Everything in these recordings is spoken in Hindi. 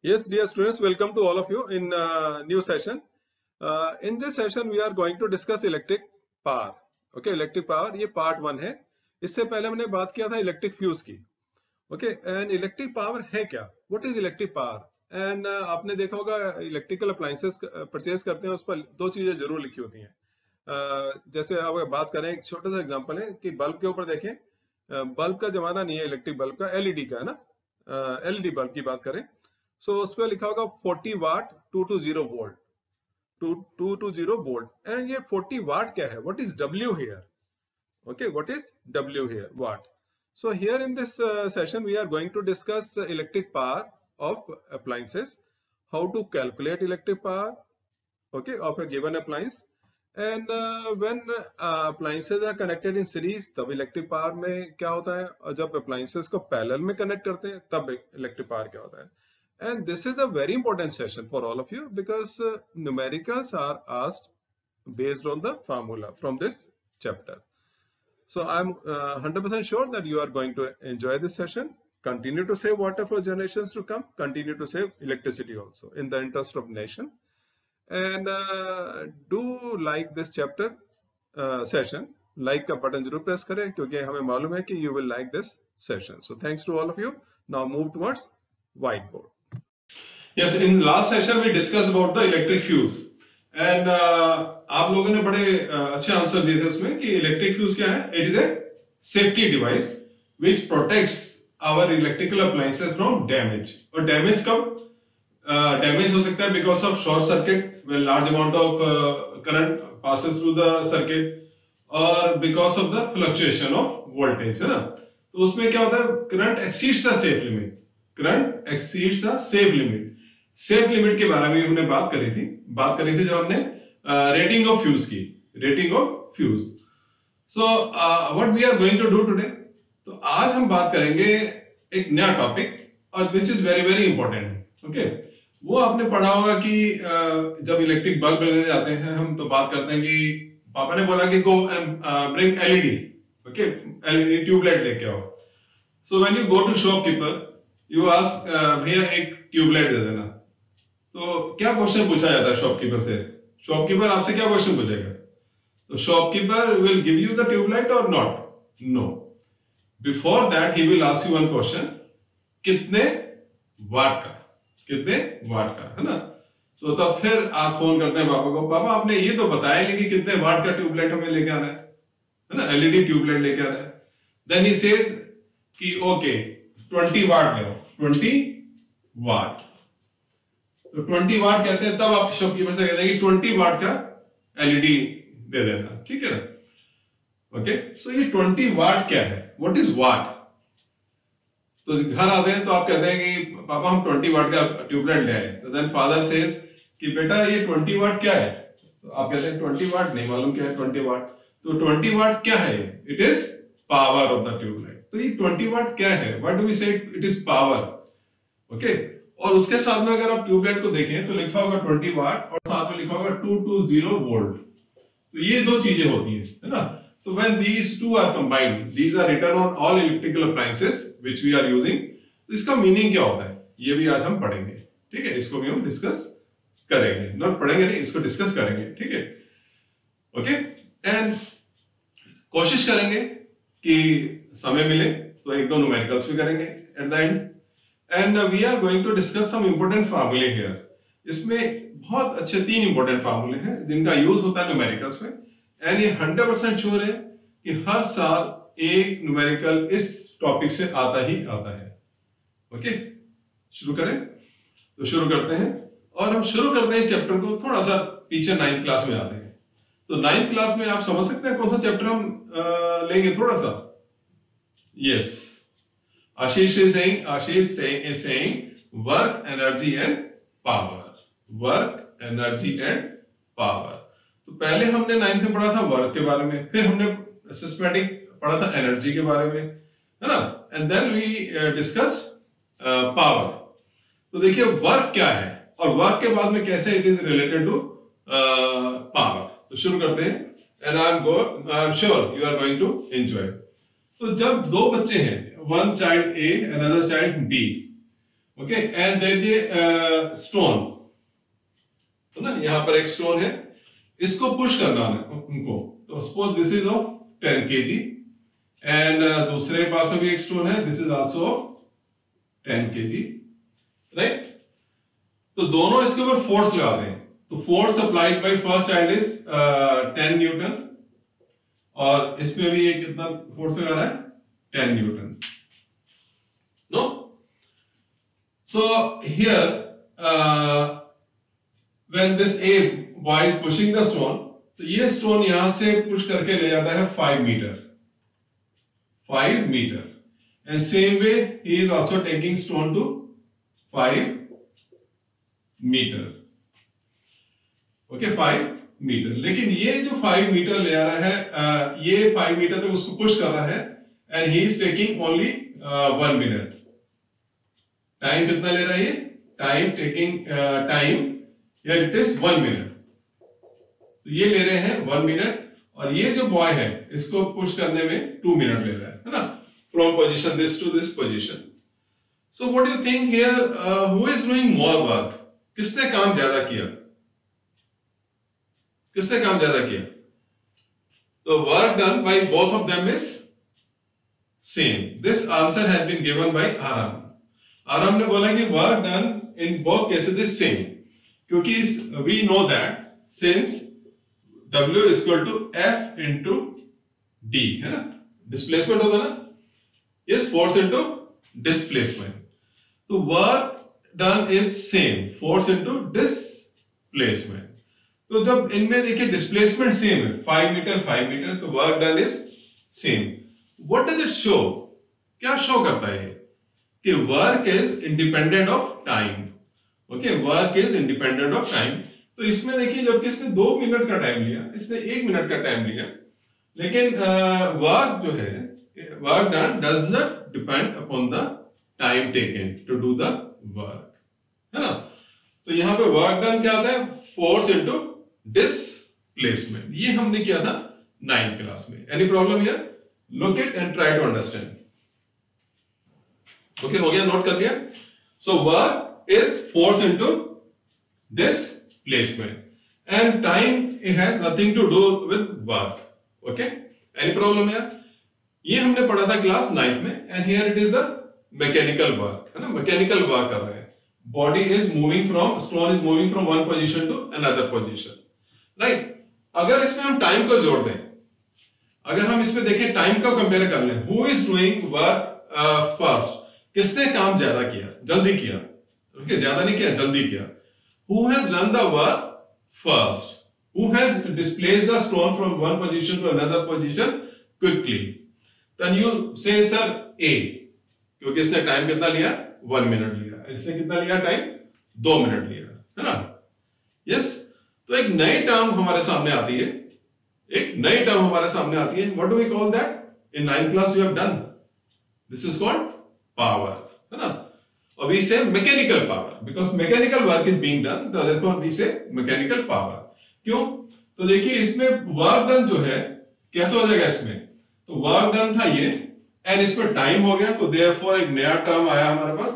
Yes, dear students, welcome to all of you in new session. In this session, we are going to discuss electric power. Okay, electric power ये part 1 है. इससे पहले हमने बात किया था इलेक्ट्रिक फ्यूज की. Okay, and electric power है क्या? What is electric power? And आपने देखा होगा इलेक्ट्रिकल अप्लायंसेस परचेज करते हैं उस पर दो चीजें जरूर लिखी होती हैं. जैसे अब बात करें एक छोटा सा एग्जांपल है कि बल्ब के ऊपर देखें. बल्ब का जमाना नहीं है इलेक्ट्रिक बल्ब का, एलईडी का है ना. एलईडी बल्ब की बात करें सो उस पर लिखा होगा 40 वाट 220 वोल्ट 220 वोल्ट. एंड ये 40 वाट क्या है? What is W here? Okay, what is W here? Watt. So here in this session we are going to discuss electric power of appliances, how to calculate electric power, okay, of a given appliance, and when appliances are connected in series तब electric power में क्या होता है, और जब appliances को parallel में connect करते हैं तब electric power क्या होता है. And this is a very important session for all of you because numericals are asked based on the formula from this chapter. So I'm 100% sure that you are going to enjoy this session. Continue to save water for generations to come. Continue to save electricity also in the interest of nation. And do like this chapter session. Like का बटन जरूर प्रेस करें क्योंकि हमें मालूम है कि you will like this session. So thanks to all of you. Now move towards whiteboard. Yes, in the last session we discussed about the electric fuse and आप लोगों ने बड़े अच्छे आंसर दिए थे उसमें कि इलेक्ट्रिक फ्यूज क्या है. It is a safety device which protects our electrical appliances from damage. और डैमेज कब डैमेज हो सकता है? Because of short circuit when large amount of current passes through the circuit और because of the fluctuation of voltage, है ना. तो उसमें क्या होता है? Current exceeds the safe limit. Current exceeds the safe limit. Safe limit के बारे में हमने बात करी थी जब हमने रेटिंग ऑफ फ्यूज की. Rating of fuse. So what we are going to do today, तो आज हम बात करेंगे एक नया टॉपिक और which is very very important. Okay, वो आपने पढ़ा होगा कि जब इलेक्ट्रिक बल्ब लेने जाते हैं हम तो बात करते हैं कि पापा ने बोला कि go bring LED. Okay, LED tubelight लेके आओ. So when you go to shopkeeper you ask भैया एक ट्यूबलाइट दे देना. तो क्या क्वेश्चन पूछा जाता है शॉपकीपर से? शॉपकीपर आपसे क्या क्वेश्चन पूछेगा? तो shopkeeper will give you the tubelight और not? No. Before that he will ask you one question, कितने वाट का? कितने वाट का, है ना. तो तब फिर आप फोन करते हैं पापा को, पापा आपने ये तो बताया नहीं कि कितने वाट का ट्यूबलाइट हमें लेके आना है ना, एलईडी ट्यूबलाइट लेके आना है. देन ही सेज कि ओके 20 वाट ले आओ. 20 वाट. तो 20 वाट कहते हैं तब आप शॉपकीपर से कहते हैं कि 20 वाट का एलईडी दे देना. ठीक है ना. ओके, सो ये 20 वाट क्या है? What is what? तो घर आते हैं तो आप कहते हैं कि पापा हम 20 वाट का ट्यूबलाइट ले आए. तो देन फादर सेज कि बेटा ये 20 वाट क्या है? तो आप कहते हैं 20 वाट नहीं मालूम क्या है 20 वाट. तो 20 वाट क्या है? It is power of the tubelight. तो ये 20 वाट क्या है? What do we say? It is power. Okay, और उसके साथ में अगर आप ट्यूबलाइट को देखें तो लिखा होगा 20 वाट और साथ में लिखा होगा 220 वोल्ट. तो ये दो चीजें होती हैं, है ना. तो when these two are combined, these are written on all electrical appliances which we are using. तो इसका मीनिंग क्या होता है ये भी आज हम पढ़ेंगे. ठीक है, इसको भी हम डिस्कस करेंगे. नॉट पढ़ेंगे नहीं, इसको डिस्कस करेंगे. ठीक है. ओके, एंड कोशिश करेंगे कि समय मिले तो एक दो न्यूमेरिकल्स भी करेंगे at the end. And we are going to discuss some important formulae here. इसमें बहुत अच्छे 3 important formulae हैं जिनका यूज होता है न्यूमेरिकल्स में. एंड ये 100% श्योर है कि हर साल एक न्यूमेरिकल इस टॉपिक से आता ही आता है. ओके, शुरू करें? तो शुरू करते हैं और हम शुरू करते हैं इस चैप्टर को थोड़ा सा पीछे 9th क्लास में आते हैं. तो 9th क्लास में आप समझ सकते हैं कौन सा चैप्टर हम लेंगे थोड़ा सा. Yes, Ashish is saying work, energy and power. Work, energy and power. तो पहले हमने 9th में पढ़ा था वर्क के बारे में, फिर हमने सिस्टमैटिक पढ़ा था एनर्जी के बारे में, है ना. And then we discussed power. तो देखिए वर्क क्या है और वर्क के बाद में कैसे it is related to power. तो शुरू करते हैं and I am sure you are going to enjoy. तो जब दो बच्चे हैं, one child A, another child B. Okay, and there ये स्टोन, तो ना यहाँ पर एक स्टोन है, इसको पुश करना है उनको, तो suppose this is of 10 kg and दूसरे पास में भी एक स्टोन है, this is also 10 kg, right. तो दोनों इसके ऊपर फोर्स लगा रहे हैं, तो force applied by first child is 10 Newton, और इसमें भी ये कितना फोर्स लगा रहा है, 10 newton, no. So here when this a boy is pushing the stone, तो ये स्टोन यहां से पुश करके ले जाता है 5 metre, and same way he is also taking stone to 5 metre, okay, 5 metre. लेकिन ये जो 5 मीटर ले आ रहा है, ये 5 मीटर तक उसको पुश कर रहा है, and he is taking only 1 minute. Time कितना ले रहा है ये, time here it is 1 minute, तो ये ले रहे हैं 1 मिनट, और ये जो बॉय है इसको पुश करने में 2 मिनट ले रहा है ना, from position this to this position. So what do you think here, who is doing more work, किसने काम ज्यादा किया, किसने काम ज्यादा किया? तो work done by both of them is same. This answer has been given by Aaram. Aaram ने बोला कि work done in both cases is same, क्योंकि we know that since W is equal to F into D, है ना, डिस्प्लेसमेंट होगा ना, yes, फोर्स इनटू डिस्प्लेसमेंट, तो work done is same, force into displacement. तो जब इनमें देखिए डिस्प्लेसमेंट सेम है, 5 मीटर, तो work done is same. What does it show, क्या शो करता है कि work is independent of time, okay, work is independent of time. तो इसमें देखिए जबकि इसने 2 मिनट का टाइम लिया, इसने 1 मिनट का टाइम लिया, लेकिन वर्क जो है, work done does not depend upon the time taken to do the work, है ना। तो यहां पे वर्क डन क्या होता है, फोर्स इनटू डिस्प्लेसमेंट। ये हमने किया था 9th क्लास में। Any problem here? Look it and try to understand. Okay, हो गया, नोट कर लिया। So work is force into displacement and time, it has nothing to do with work. Okay, any problem here? ये हमने पढ़ा था क्लास 9th में, and here it is a mechanical work, है ना, mechanical work कर रहे हैं। Body is moving from, stone is moving from one position to another position, right? अगर इसमें हम टाइम को जोड़ दें, अगर हम इसमें देखें, टाइम को कंपेयर कर लें, who is doing work first, किसने काम ज्यादा किया, जल्दी किया, okay, ज्यादा नहीं किया, जल्दी किया। Who has done the work first? Who has displaced the stone from one position to another position quickly? Then you say, sir, A, क्योंकि इसने टाइम कितना लिया, 1 मिनट लिया, इसने कितना लिया टाइम, 2 मिनट लिया, है ना। यस, तो एक नई टर्म हमारे सामने आती है, एक नई टर्म हमारे सामने आती है। What do we call that? In 9th class you have done. This is called power, है ना। Or we say mechanical power, because mechanical work is being done, so therefore we say mechanical power. क्यों? तो देखिए इसमें वर्क डन जो है कैसे हो जाएगा, इसमें तो वर्क डन था ये, एंड इसमें टाइम हो गया, तो therefore एक नया टर्म आया हमारे पास,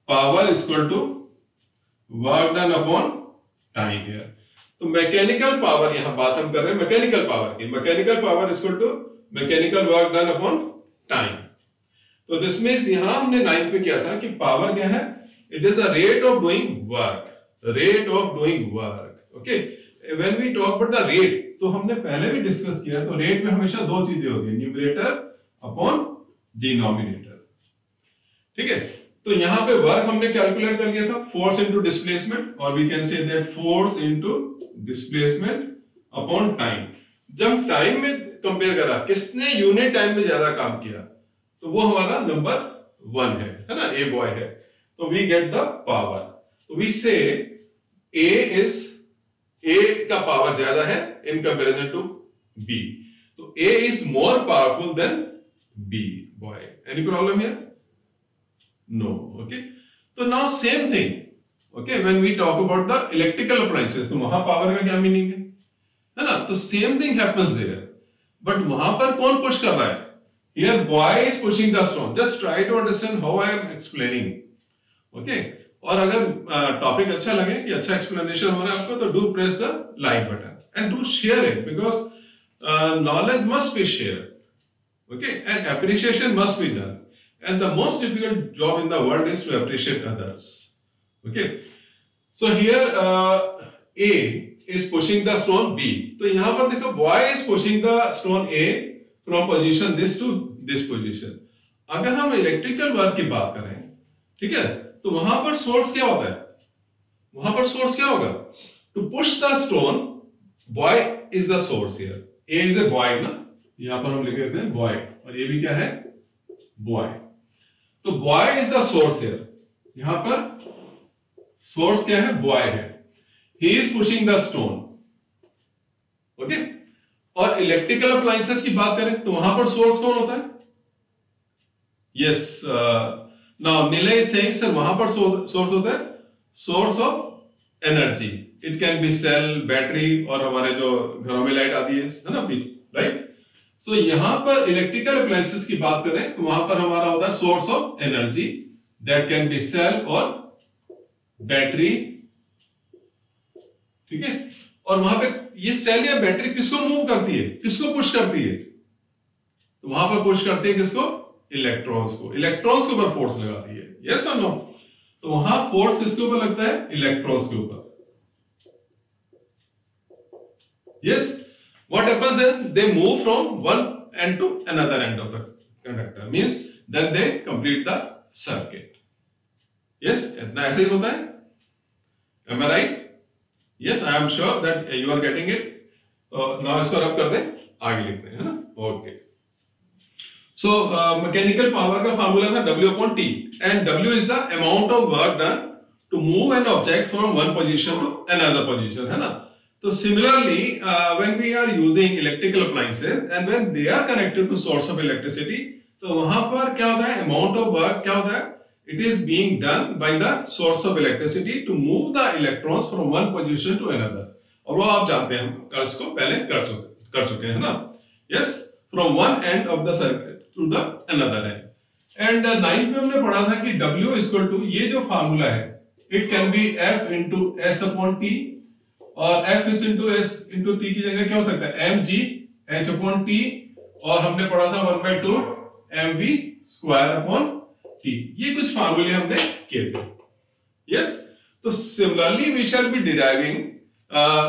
power equal to work done upon time here. तो मैकेनिकल पावर, यहां बात हम कर रहे हैं मैकेनिकल पावर की, mechanical power equal to mechanical work done upon time. तो दिस मींस यहां हमने 9th में किया था कि पावर क्या है, it is the rate of doing work, rate of doing work. Okay, when we talk about the rate, तो हमने पहले भी डिस्कस किया, तो रेट में हमेशा 2 चीजें होती है, न्यूमरेटर अपॉन डिनोमिनेटर, ठीक है। तो यहां पे वर्क हमने कैलकुलेट कर लिया था, फोर्स इनटू डिस्प्लेसमेंट, और we can say that force into displacement upon time. जब टाइम में कंपेयर करा, किसने यूनिट टाइम में ज्यादा काम किया, तो वो हमारा नंबर 1 है ना, ए बॉय है। तो वी गेट द पावर, तो वी से ए का पावर ज्यादा है इन कंपैरिजन टू बी, तो A is more powerful than B boy. Any problem here? No. Okay, तो now same thing, okay, when we talk about the electrical appliances, तो वहां पावर का क्या मीनिंग है ना, तो same thing happens there, but वहां पर कौन पुश कर रहा है, here boy is pushing the stone, just try to understand how I am explaining, okay और अगर टॉपिक अच्छा लगे कि अच्छा एक्सप्लेनेशन हो रहा है आपको, तो do press the like button and do share it, because knowledge must be share, okay, and appreciation must be done, and the most difficult job in the world is to appreciate others. Okay, so here A is pushing the stone B. तो यहां पर देखो boy is pushing the stone A from position this to this position. अगर हम इलेक्ट्रिकल वर्क की बात करें, ठीक है, तो वहां पर सोर्स क्या होता है? वहां पर सोर्स क्या होगा? To push the stone, boy is the source here. A is a boy ना, यहां पर हम लिख देते हैं boy, और ये भी क्या है? boy. तो boy is the source here. यहां पर सोर्स क्या है? boy है. He is pushing the stone. Okay, और इलेक्ट्रिकल अप्लायंसेस की बात करें तो वहां पर सोर्स कौन होता है? Yes, now Neele is saying sir वहां पर सोर्स होता है source of energy. It can be cell, battery, और हमारे जो घरों में लाइट आती है ना, राइट. सो यहां पर इलेक्ट्रिकल अप्लायंसेस की बात करें तो वहां पर हमारा होता है source of energy, that can be cell और बैटरी, ठीक है. और वहां पे ये सेल या बैटरी किसको मूव करती है, किसको पुश करती है? तो वहां पर पुश करती है किसको? इलेक्ट्रॉन्स को. इलेक्ट्रॉन्स के ऊपर फोर्स लगाती है. यस और नो? तो वहां फोर्स किसके ऊपर लगता है? इलेक्ट्रॉन्स के ऊपर. Yes, what happens then? They move from one end to another end of the conductor, means then they complete the circuit. Yes, इतना ऐसे ही होता है. Am I right? Yes, I am sure that you are getting it. Now इसको रब कर दें, आगे लिखते हैं, है ना? Okay. So mechanical power का फार्मूला था W upon T, and W is the amount of work done to move an object from one position to another position, है ना? तो similarly, when we are using electrical appliances and when they are connected to source of electricity, तो वहां पर क्या होता है? Amount of work क्या होता है? It is being done by the source of electricity to move the electrons from one position to another. और वो आप जानते हैं, हम इसको पहले कर चुके हैं ना? Yes, from one end of the circuit to the another end. And 9th में हमने पढ़ा था कि W equal to, ये जो फार्मूला है, it can be F into S upon T, और F is into S into T की जगह क्या हो सकता है? mg H upon T, और हमने पढ़ा था 1/2 mv square upon T. ये कुछ फार्मूले हमने किए थे. यस, तो similarly we shall be deriving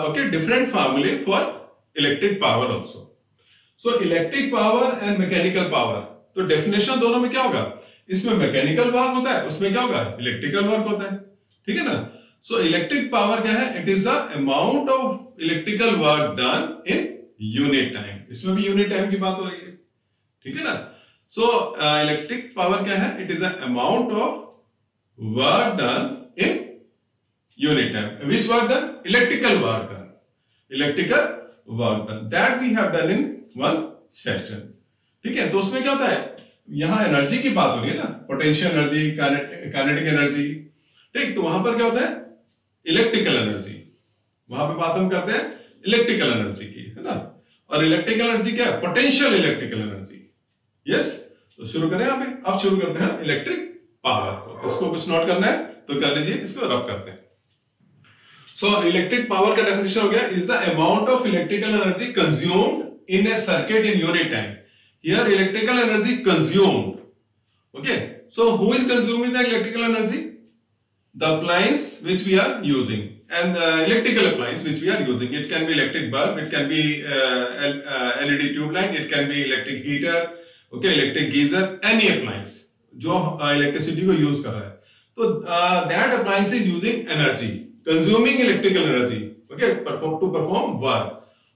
okay different formulae for electric power also. So electric power and mechanical power, तो डेफिनेशन दोनों में क्या होगा? इसमें मैकेनिकल वर्क होता है, उसमें क्या होगा? इलेक्ट्रिकल वर्क होता है, ठीक है ना? सो इलेक्ट्रिक पावर क्या है? It is the amount of electrical work done in unit time. इसमें भी यूनिट टाइम की बात हो रही है, ठीक है ना? So electric power क्या है? It is the amount of work done in unit time. Which work done? Electrical work done. Electrical work done. That we have done in one session. ठीक है? तो उसमें क्या होता है? यहाँ एनर्जी की बात हो रही है ना, पोटेंशियल एनर्जी, काइनेटिक एनर्जी, ठीक. तो वहां पर क्या होता है? Electrical energy. वहां पे बात हम करते हैं इलेक्ट्रिकल एनर्जी की, है ना? और इलेक्ट्रिकल एनर्जी क्या है? Potential electrical energy. यस, तो शुरू करें. अब शुरू करते हैं इलेक्ट्रिक पावर को. इसको कुछ नोट करना है तो कर लीजिए, इसको रब करते हैं. सो इलेक्ट्रिक पावर का डेफिनेशन हो गया, is the amount of electrical energy consumed in a circuit in unit time. Here electrical energy consumed. Okay, so who is consuming the electrical energy? The appliance which we are using, and the electrical appliance which we are using. It can be electric bulb, it can be LED tube light, it can be electric heater, okay, electric geyser, any appliance जो electricity को use कर रहा है. तो that appliance is using energy, consuming electrical energy, okay, to perform work.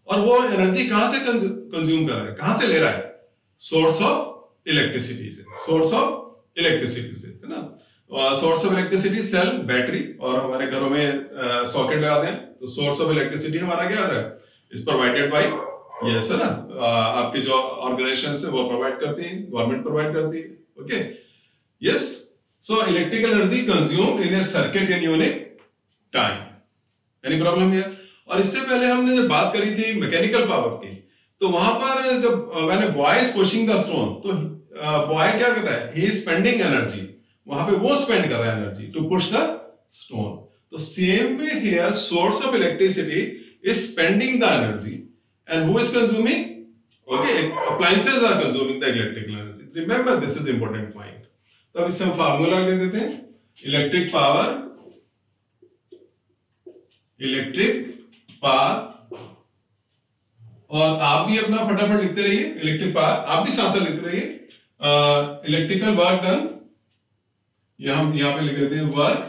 और वो energy कहाँ से consume कर रहा है, कहाँ से ले रहा है? Source of electricity से, source of electricity से, है ना? Source of electricity cell, battery, और हमारे घरों में सॉकेट लगाते हैं. तो सोर्स ऑफ इलेक्ट्रिसिटी हमारा क्या है? इज प्रोवाइडेड बाय, यस है ना, आपकी जो ऑर्गेनाइजेशन है वो प्रोवाइड करती है, गवर्नमेंट प्रोवाइड करती है. Okay, yes. So electrical energy consumed in a circuit in unit time. Any problem here? और इससे पहले हमने जब बात करी थी मैकेनिकल पावर की, तो वहां पर जब when a boy is pushing the stone, तो बॉय क्या करता है? He is spending energy. वहां पे वो स्पेंड कर रहा है energy to push the stone. तो same way here source of electricity is spending the energy and who is consuming? Okay, appliances are consuming the electrical energy. Remember this is important point. तो अब इससे हम फार्मूला ले देते हैं, इलेक्ट्रिक पावर और आप भी अपना फटाफट लिखते रहिए, इलेक्ट्रिक पावर आप भी साथ साथ लिखते रहिए। इलेक्ट्रिकल वर्क डन, यहां पे लिख देते हैं work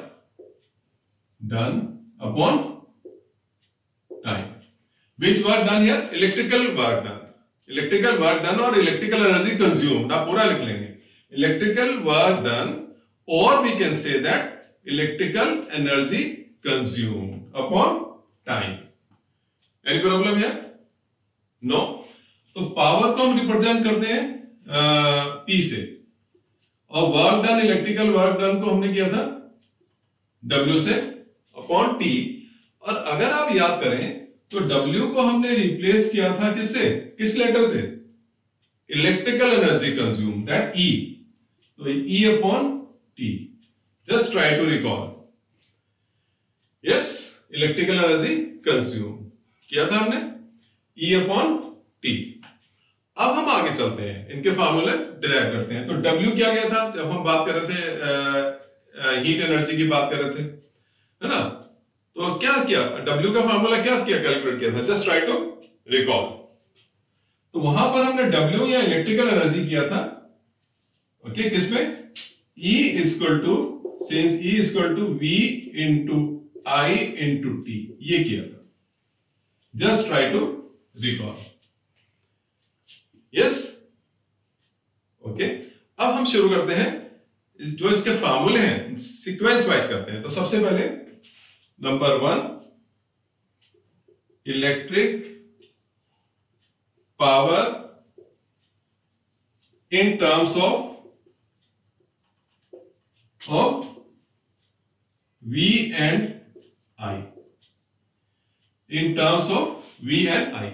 done upon time. Which work done here? Electrical work done. Electrical work done और इलेक्ट्रिकल एनर्जी कंज्यूम ना पूरा लिख लेंगे, इलेक्ट्रिकल वर्क डन और we can say that electrical energy consumed upon time. Any problem here? No. तो पावर को हम रिप्रेजेंट करते हैं P से, और work done, electrical work done को हमने किया था W से अपॉन T। और अगर आप याद करें तो W को हमने रिप्लेस किया था किससे? किस लेटर से? Electrical energy consume, that E। तो E अपॉन T। Just try to recall. Yes, electrical energy consume किया था हमने E अपॉन T। अब हम आगे चलते हैं, इनके फार्मूले डिराइव करते हैं। तो W क्या गया था जब हम बात कर रहे थे, हीट एनर्जी की बात कर रहे थे, है ना? तो क्या किया, W का फार्मूला क्या किया, कैलकुलेट किया था? Just try to recall. तो वहां पर हमने W या इलेक्ट्रिकल एनर्जी किया था, ओके, किसमें? E equal to, since E equal to V into I into T, ये किया था। Just try to recall. Yes, okay. अब हम शुरू करते हैं, जो इसके फार्मूले हैं सीक्वेंस वाइज करते हैं। तो सबसे पहले number 1, electric power in terms of V and I, in terms of V and I।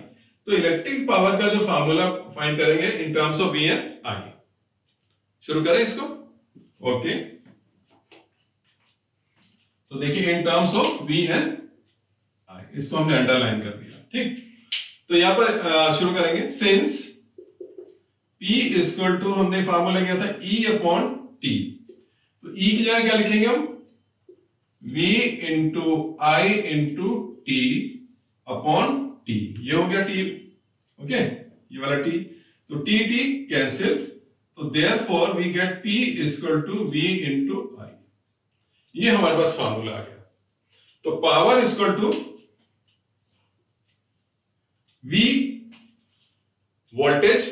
तो इलेक्ट्रिक पावर का जो फार्मूला फाइंड करेंगे इन terms of V and I। शुरू करें इसको, ओके। तो देखिए इन terms of V and I, इसको हमने अंडरलाइन कर दिया, ठीक। तो यहां पर शुरू करेंगे, सिंस P इक्वल टू, हमने फार्मूला किया था E अपॉन T। तो E की जगह क्या लिखेंगे हम? V into I into T upon T। ये हो गया T, ओके, ये वाला T। तो T कैंसिल, तो therefore we get P equal to V into I। ये हमारे पास फार्मूला आ गया। तो power equal to V voltage,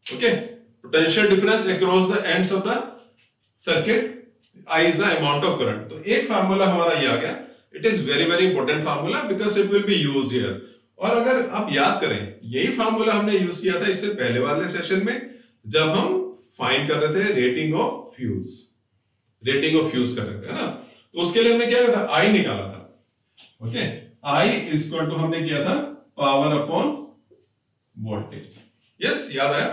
okay, potential difference across the ends of the circuit, I is the amount of current. तो एक फार्मूला हमारा ये आ गया। It is very very important formula because it will be used here. और अगर आप याद करें, यही फार्मूला हमने यूज किया था इससे पहले वाले सेशन में, जब हम फाइंड कर रहे थे rating of fuse, rating of fuse कर रहे थे, है ना? तो उसके लिए हमने क्या किया था? I निकाला था, ओके। I इक्वल टू हमने किया था पावर अपॉन वोल्टेज। यस, याद आया?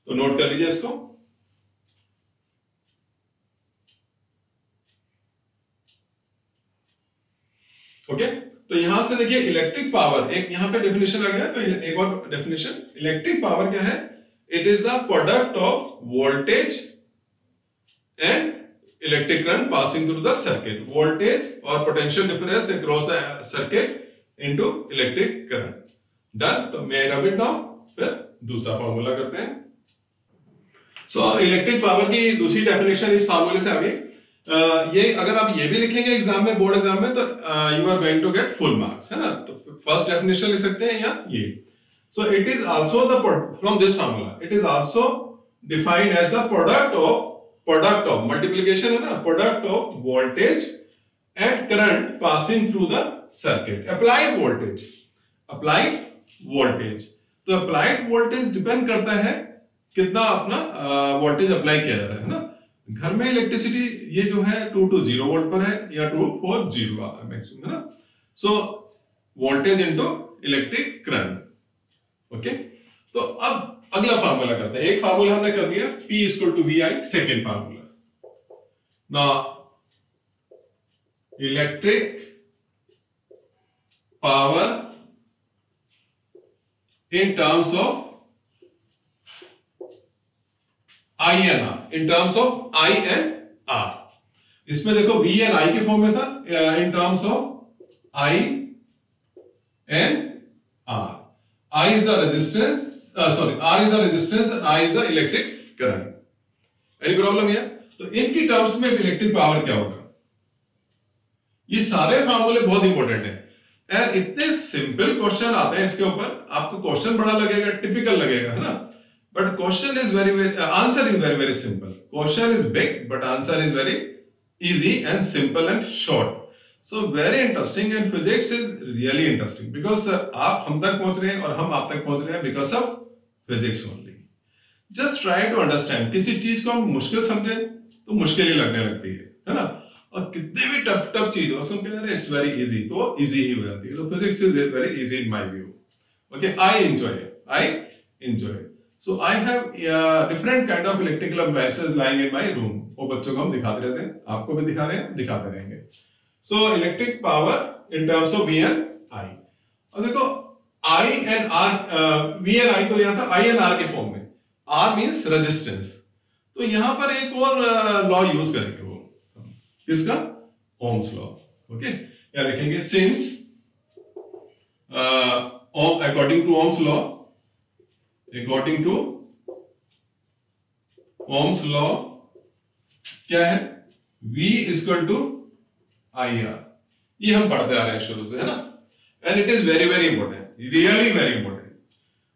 तो नोट कर लीजिए इसको। ओके, तो यहां से देखिए इलेक्ट्रिक पावर, एक यहां पे डेफिनेशन आ गया। तो एक और डेफिनेशन, इलेक्ट्रिक पावर क्या है? It is the product of voltage and electric current passing through the circuit. Voltage और potential difference across the circuit into electric current. Done. तो मैं रब इट नाउ, फिर दूसरा फॉर्मूला करते हैं। सो इलेक्ट्रिक पावर की दूसरी डेफिनेशन इस फार्मूले से आ गई। ये अगर आप ये भी लिखेंगे एग्जाम में, बोर्ड एग्जाम में, तो you are going to get full marks, है ना? तो फर्स्ट डेफिनेशन लिख सकते हैं या ये। So it is also the, from this formula it is also defined as the product of multiplication, है ना, product of voltage and current passing through the circuit. Applied voltage, applied voltage. तो अप्लाइड वोल्टेज डिपेंड करता है कितना अपना वोल्टेज अप्लाई किया जा रहा है ना? घर में इलेक्ट्रिसिटी ये जो है 2 to 0 वोल्ट पर है या 2 4 0 मैक्सिमम, है ना? So voltage into electric current, okay. तो अब अगला फार्मूला करते हैं। एक फार्मूला हमने कर दिया P equal to VI, second formula, Now, electric power in terms of I and R, in terms of I and R. इसमें देखो V and I के फॉर्म में था, in terms of I and R. I is the resistance, R is the resistance, I is the electric current. Any problem here? तो इनकी टर्म्स में इलेक्ट्रिक पावर क्या होगा? ये सारे फार्मूले बहुत इंपॉर्टेंट है यार, इतने सिंपल क्वेश्चन आते हैं इसके ऊपर, आपको क्वेश्चन बड़ा लगेगा, टिपिकल लगेगा, है ना, but question is very answer is very very simple. Question is big but answer is very easy and simple and short. So very interesting and physics is really interesting because आप हम तक पहुंच रहे हैं और हम आप तक पहुंच रहे हैं because of physics only. Just try to understand. किसी चीज को हम मुश्किल समझे तो मुश्किल ही लगने लगती है ना, और कितने भी टफ चीज हो सुन के इट्स वेरी इजी, तो इजी ही हो जाती है. तो physics is very easy in my view. Okay, I enjoy. So I have different kind of electrical appliances lying in my room. वो बच्चों को हम दिखाते रहते हैं, आपको भी दिखा रहे हैं, दिखाते रहेंगे. So electric power in terms of V and I. और देखो I and R, V and I तो यहाँ था आई एंड आर के फॉर्म में. R means resistance. तो यहां पर एक और लॉ यूज करेंगे, वो किसका? Ohm's law. ओके, क्या लिखेंगे? Since according to Ohm's law, according to Ohm's law क्या है? V equal to I R. ये हम पढ़ते आ रहे हैं शुरू से, है ना, and it is very very important, really very important.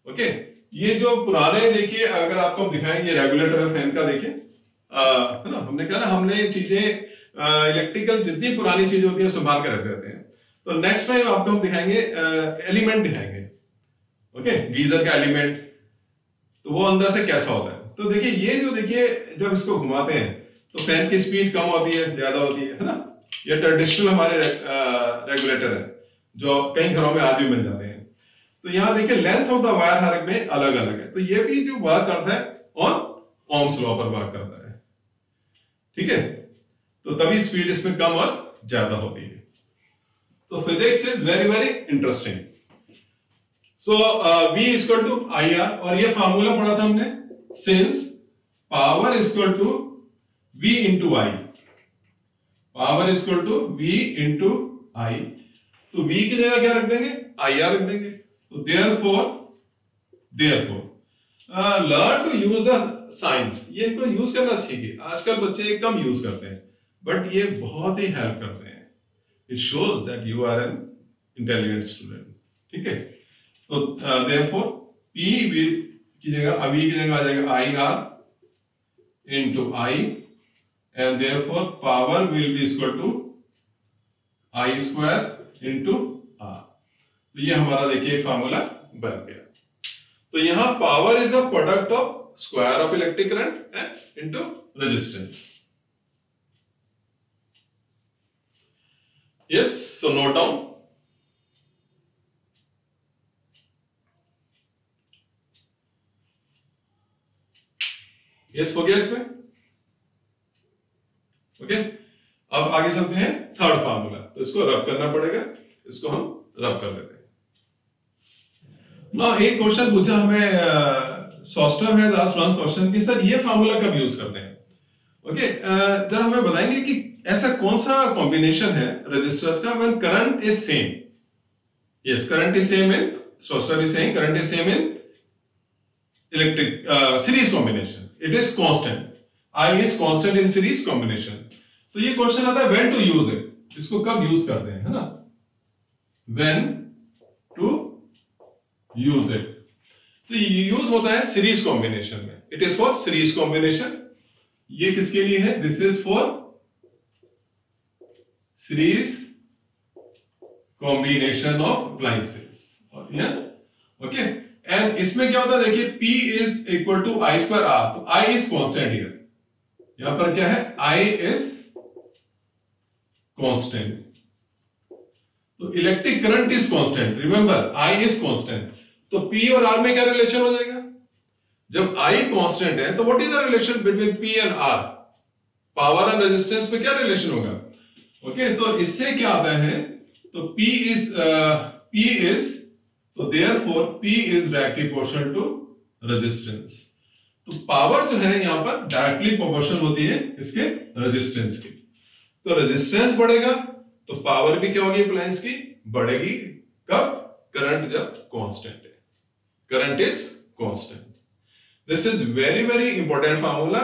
Okay, ये जो पुराने देखिए, अगर आपको हम दिखाएंगे रेगुलेटर है फैन का, देखिए है ना, हमने कहा ना, हमने चीजें इलेक्ट्रिकल जितनी पुरानी चीजें होती है संभाल के रख देते हैं. तो नेक्स्ट टाइम आपको हम दिखाएंगे एलिमेंट दिखाएंगे. ओके, गीजर का एलिमेंट, तो वो अंदर से कैसा होता है. तो देखिए ये जो देखिए जब इसको घुमाते हैं तो फैन की स्पीड कम होती है, ज्यादा होती है ना. ये ट्रेडिशनल हमारे रेगुलेटर है जो कई घरों में आज भी मिल जाते हैं. तो यहाँ देखिए लेंथ ऑफ द वायर हर एक में अलग अलग है. तो ये भी जो वर्क करता है और ओम्स लॉ पर वर्क करता है. ठीक है, तो तभी स्पीड इसमें कम और ज्यादा होती है. तो physics is very very interesting. So V equal to I R, और ये फार्मूला पढ़ा था हमने, since power equal to V into I, power equal to V into I. तो V की जगह क्या रख देंगे? आई आर रख देंगे. तो therefore learn to use the signs. ये इनको यूज करना सीखिए. आजकल बच्चे कम यूज करते हैं बट ये बहुत ही हेल्प करते हैं. It shows that you are an intelligent student. ठीक है, तो therefore P की जगह V की जगह आ जाएगा I R into I, and therefore power will be equal to I square into R. तो ये हमारा देखिए फार्मूला बन गया. तो यहां power is the product of square of electric current and into resistance. Yes, so note down. Yes, हो गया इसमें. ओके, अब आगे चलते हैं थर्ड फार्मूला. तो इसको रब करना पड़ेगा, इसको हम रब कर लेते हैं. ना एक क्वेश्चन पूछा हमें, सॉस्टर हैज आस्क्ड वन क्वेश्चन कि सर ये फार्मूला कब यूज करते हैं. ओके, जरा हमें बताएंगे कि ऐसा कौन सा कॉम्बिनेशन है रेजिस्टर्स का when current is same. Yes, current is same in, सॉस्टर is saying current is same in electric series combination. It is constant, I is constant in series combination. तो ये क्वेश्चन आता है व्हेन टू यूज इट. इसको कब यूज करते हैं, है ना, व्हेन टू यूज इट. तो यूज होता है सीरीज कॉम्बिनेशन में. It is for series combination. ये किसके लिए है? This is for series combination of appliances. Okay, and इसमें क्या होता है देखिए, P is equal to I square R. तो I इज कांस्टेंट हियर. यहां पर क्या है? I is constant. तो electric current is constant. Remember, I is constant. तो P और R में क्या रिलेशन हो जाएगा? जब I कांस्टेंट है तो what is the relation between P and R? Power और रेजिस्टेंस में क्या रिलेशन होगा? ओके, तो इससे क्या आता है, तो P इज तो therefore P is directly proportional to resistance. तो पावर जो है यहां पर डायरेक्टली प्रोपोर्शनल होती है इसके रेजिस्टेंस की। तो रेजिस्टेंस बढ़ेगा तो पावर भी क्या होगी अप्लायंस की, बढ़ेगी। कब? करंट जब कांस्टेंट है, current is constant. This is very very important formula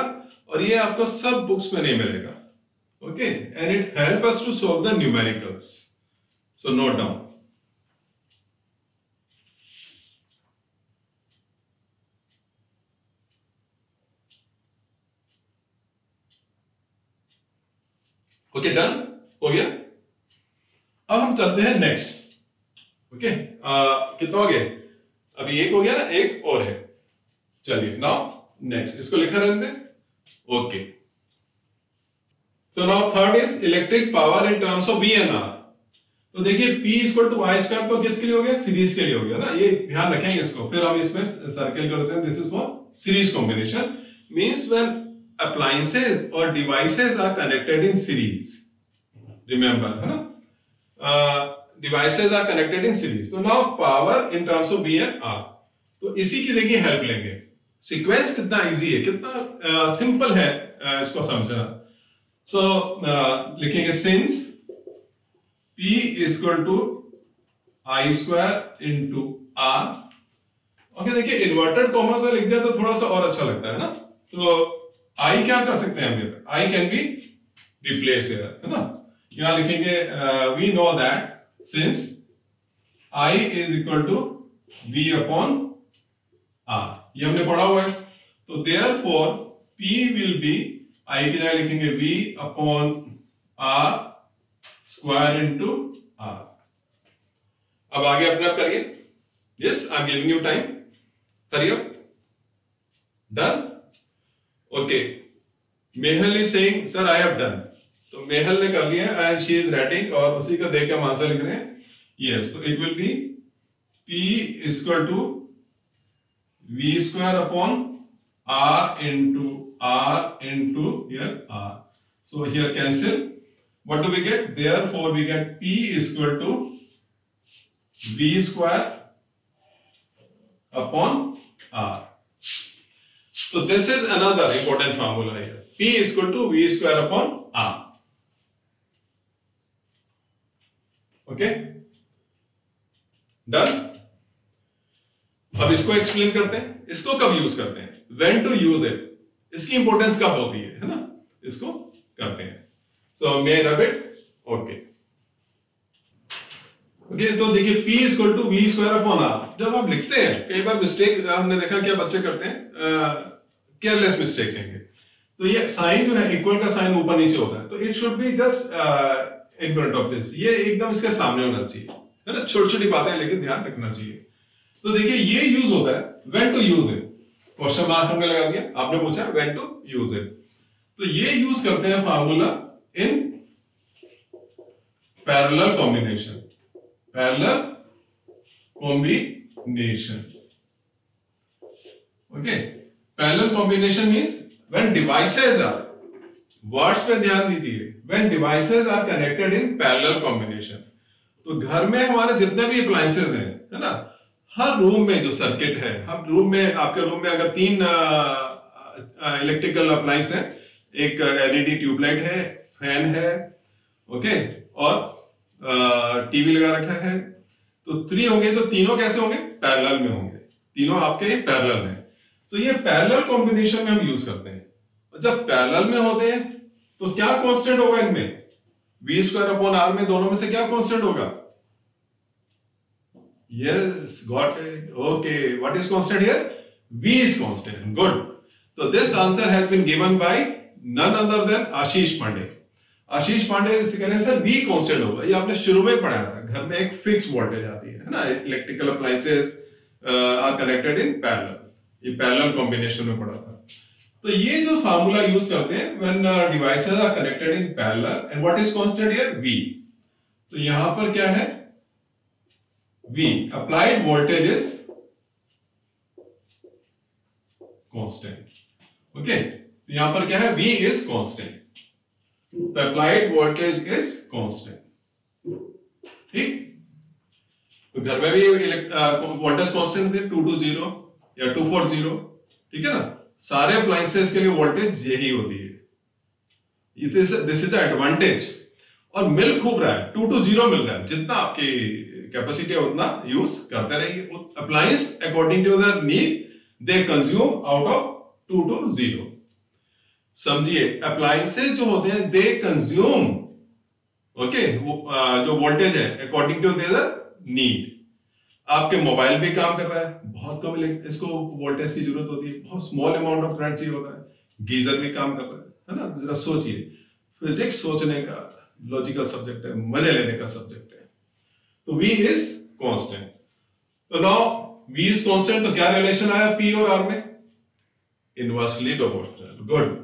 और ये आपको सब बुक्स में नहीं मिलेगा। Okay, and it help us to solve the numericals, so note down. Okay, done हो गया। अब हम चलते हैं नेक्स्ट। ओके, कितना हो गया? अभी एक हो गया ना, एक और है। चलिए नाउ नेक्स्ट, इसको लिखा रहने दें। ओके, तो now third is electric power in terms of V and R. तो देखिए P equal to I square, तो किसके लिए हो गया? सीरीज के लिए हो गया ना, ये ध्यान रखेंगे इसको। फिर हम इसमें सर्किल करते हैं, this is for series combination, means when appliances or devices are connected in series, remember है ना, devices are connected in series। तो now power in terms of V and R, तो इसी की देखिए हेल्प लेंगे। सीक्वेंस कितना इजी है, कितना सिंपल है इसको समझना। सो लिखेंगे since P is equal to I square into R। Okay, देखिए इन्वर्टेड कॉमा से लिख दिया तो थोड़ा सा और अच्छा लगता है ना। तो I क्या कर सकते हैं हम, I कैन बी रिप्लेस है ना। यहां लिखेंगे we know that since I is equal to V upon R, ये हमने पढ़ा हुआ है। तो therefore P will be, I की जगह लिखेंगे V upon R square into R। अब आगे अपना करिए। Yes, I am giving you time, करिए। Done? Okay, Mehal is saying sir I have done. तो मेहल ने कर लिया एंड शी इज राइटिंग, और उसी का देख के हम आंसर लिख रहे हैं। यस, तो it will be P is equal to V square upon R into here R। So here cancel, what do we get? Therefore we get P is equal to V square upon R। So this is another important formula here, P is equal to V square upon R। Okay, done? अब इसको एक्सप्लेन करते हैं, इसको कब यूज करते हैं, when to use it, इसकी इंपॉर्टेंस कब होती है ना, इसको करते हैं। So may I rub it? Okay. Okay, तो देखिए P is equal to V square upon R। जब आप लिखते हैं, कई बार मिस्टेक हमने देखा क्या बच्चे करते हैं, केयरलेस मिस्टेक कहेंगे। तो ये साइन जो है, इक्वल का साइन ऊपर नीचे होता है, तो it should be just in front of this, ये एकदम इसके सामने होना चाहिए, है ना। छोटी छोटी बातें लेकिन ध्यान रखना चाहिए। तो देखिए ये यूज होता है when to use it, question mark हमने लगा दिया, आपने पूछा व्हेन टू यूज इट। तो ये यूज करते हैं formula in parallel combination, okay, parallel combination means when devices are, words पे ध्यान दीजिए, when devices are connected in parallel combination। तो घर में हमारे जितने भी appliances हैं, है ना, हर रूम में जो सर्किट है, हर रूम में, आपके रूम में अगर 3 इलेक्ट्रिकल अप्लायंस है, एक LED ट्यूबलाइट है, फैन है, ओके, और टीवी लगा रखा है, तो 3 होंगे, तो तीनों कैसे होंगे, पैरेलल में होंगे, तीनों आपके पैरेलल हैं। तो ये पैरेलल कॉम्बिनेशन में हम यूज करते हैं। और जब पैरेलल में होते हैं तो क्या कांस्टेंट होगा इनमें, V स्क्वायर अपॉन R में, दोनों में से क्या कांस्टेंट होगा? Yes, got it. Okay, what is constant here? V is constant. Good. तो this answer has been given by none other than Ashish Pandey. Ashish Pandey से कह रहे हैं सर V कांस्टेंट होगा, ये आपने शुरू में पढ़ाया था। घर में एक फिक्स वोल्टेज आती है ना, electrical appliances are connected in parallel, ये पैरेलल कॉम्बिनेशन में पढ़ा था। तो ये जो फार्मूला यूज करते हैं when devices are connected in parallel, and what is constant here? V। तो यहां पर क्या है? V, applied voltage is constant. Okay, यहां पर क्या है? V is constant. The applied voltage is constant. ठीक, तो घर में भी वोल्टेज कांस्टेंट थे 220 या 240, ठीक है ना। सारे अप्लायंसेस के लिए वोल्टेज यही होती है। This is the advantage. और मिल खूब रहा है, 220 मिल रहा है, जितना आपकी कैपेसिटी है उतना यूज करते रहिए। Appliance according to their need they consume out of 220। समझिए, अप्लायंसेस जो होते हैं दे कंज्यूम, ओके, जो वोल्टेज है अकॉर्डिंग टू देयर नीड। आपके मोबाइल भी काम कर रहा है, बहुत कम इसको वोल्टेज की जरूरत होती है, बहुत स्मॉल अमाउंट ऑफ करंट चाहिए होता है। गीजर भी काम कर रहा है ना। जरा सोचिए, फिजिक्स सोचने का लॉजिकल सब्जेक्ट है, मजे लेने का सब्जेक्ट है। तो V इज कांस्टेंट। तो नाउ V इज कांस्टेंट, तो क्या रिलेशन आया P और R में? Inversely proportional. गुड।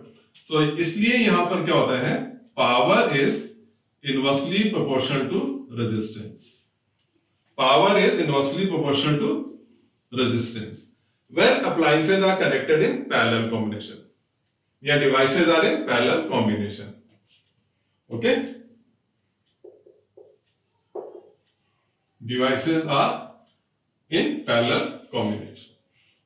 तो इसलिए यहां पर क्या होता है, power is inversely proportional to resistance. Power is inversely proportional to resistance when appliances are connected in parallel combination. Yeah, devices are in parallel combination. Okay? Devices are in parallel combination.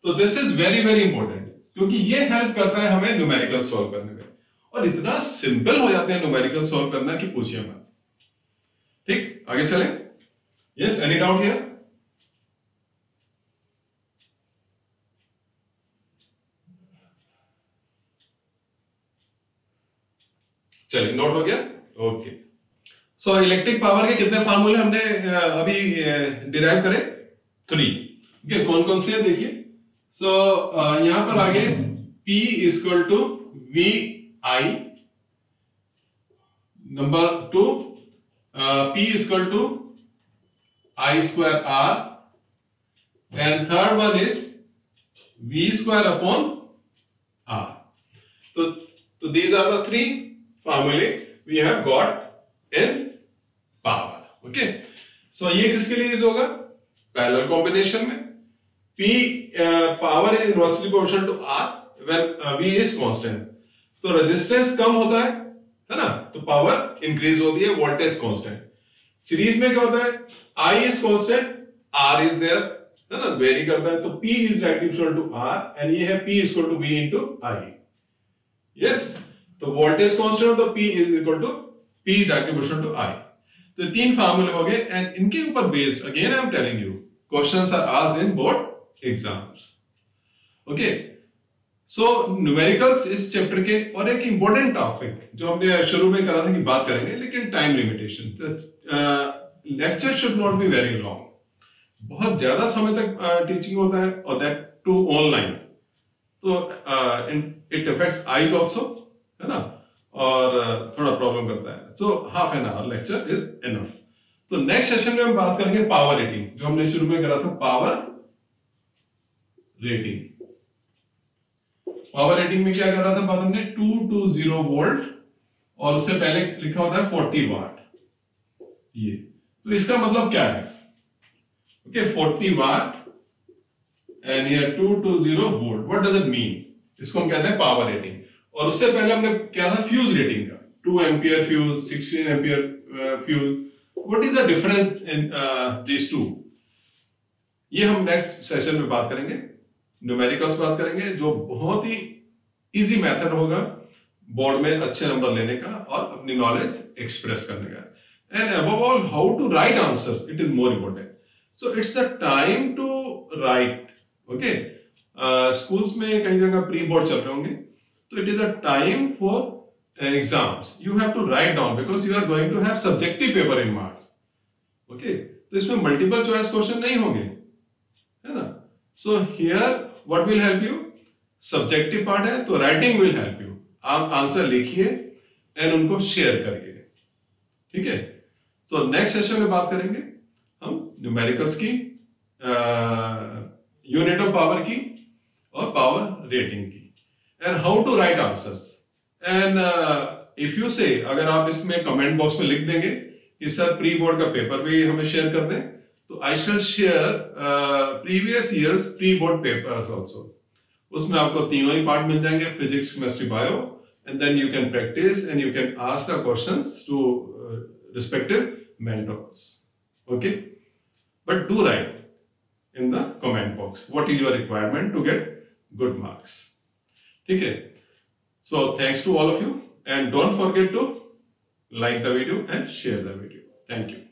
So this is very very important क्योंकि ये हेल्प करता है हमें न्यूमेरिकल सॉल्व करने में, और इतना सिंपल हो जाते हैं न्यूमेरिकल सॉल्व करना कि पूछिए मत। ठीक, आगे चलें। Yes, any doubt here? चलिए, नोट हो गया। ओके, सो इलेक्ट्रिक पावर के कितने फार्मूले हमने अभी डिराइव करे? 3। ओके, कौन कौन से देखिए। सो यहां पर आगे P equal to V I, number 2 P equal to I square R, and third one is V square upon R. So these are the 3 formulae we have got in power. Okay. So ये किसके लिए यूज होगा? Parallel combination में। P power is inversely proportional to R when V is constant. तो रेजिस्टेंस कम होता है ना, तो पावर इंक्रीज होती है, वोल्टेज कांस्टेंट। सीरीज में क्या होता है, I is constant, R is there, है ना, वेरी करता है, तो P is directly equal to R, and ये है P is equal to V into I. Yes, तो वोल्टेज कांस्टेंट हो तो P is equal to P directly equal to I. तो 3 फार्मूले हो गए, एंड इनके ऊपर based again I am telling you questions are asked in board exams. Okay, so numericals इस चैप्टर के, और एक इंपॉर्टेंट टॉपिक जो हमने शुरू में करा था कि बात करेंगे, लेकिन time limitation. Lecture should not be very long, बहुत ज्यादा समय तक टीचिंग होता है, और दैट टू ऑनलाइन, तो इट अफेक्ट्स आईज आल्सो, है ना, और थोड़ा प्रॉब्लम करता है। So half an hour lecture is enough. तो नेक्स्ट सेशन में हम बात करेंगे पावर रेटिंग, जो हमने शुरू में करा था, पावर रेटिंग। पावर रेटिंग में क्या कर रहा था बात हमने, 220 वोल्ट, और उससे पहले लिखा होता है 40 वाट। ये तो इसका मतलब क्या है? Okay, 40 watt and here 220 volt, what does it mean? इसको हम कहते हैं पावर रेटिंग। और उससे पहले हमने क्या था, फ्यूज रेटिंग का, 2 ampere fuse, 16 ampere fuse. What is the difference in this two? ये हम नेक्स्ट सेशन में बात करेंगे, न्यूमेरिकल्स बात करेंगे, जो बहुत ही इजी मेथड होगा बोर्ड में अच्छे नंबर लेने का और अपनी नॉलेज एक्सप्रेस करने का। And above all, how to write answers, it is more important. So it's the time to write. Okay, schools में कई जगह प्री बोर्ड चल रहे होंगे, तो it is a time for exams. You have to write down because you are going to have subjective paper in marks. Okay, तो इसमें multiple choice question नहीं होंगे, है ना। So here what will help you? Subjective part है, तो writing will help you. आप आंसर लिखिए एंड उनको शेयर करिए, ठीक है। तो नेक्स्ट सेशन में बात करेंगे हम न्यूमेरिकल्स की, यूनिट ऑफ पावर की, और पावर रेटिंग की, and how to write answers. And if you say, अगर आप इसमें कमेंट बॉक्स में लिख देंगे कि सर प्री बोर्ड का पेपर भी हमें शेयर कर दें, तो I shall share previous years pre board papers also. उसमें आपको तीनों ही पार्ट मिल जाएंगे, physics, chemistry, bio, and then you can practice and you can ask the questions to respective mentors. Okay, but do write in the comment box what is your requirement to get good marks. Okay, so thanks to all of you, and don't forget to like the video and share the video. Thank you.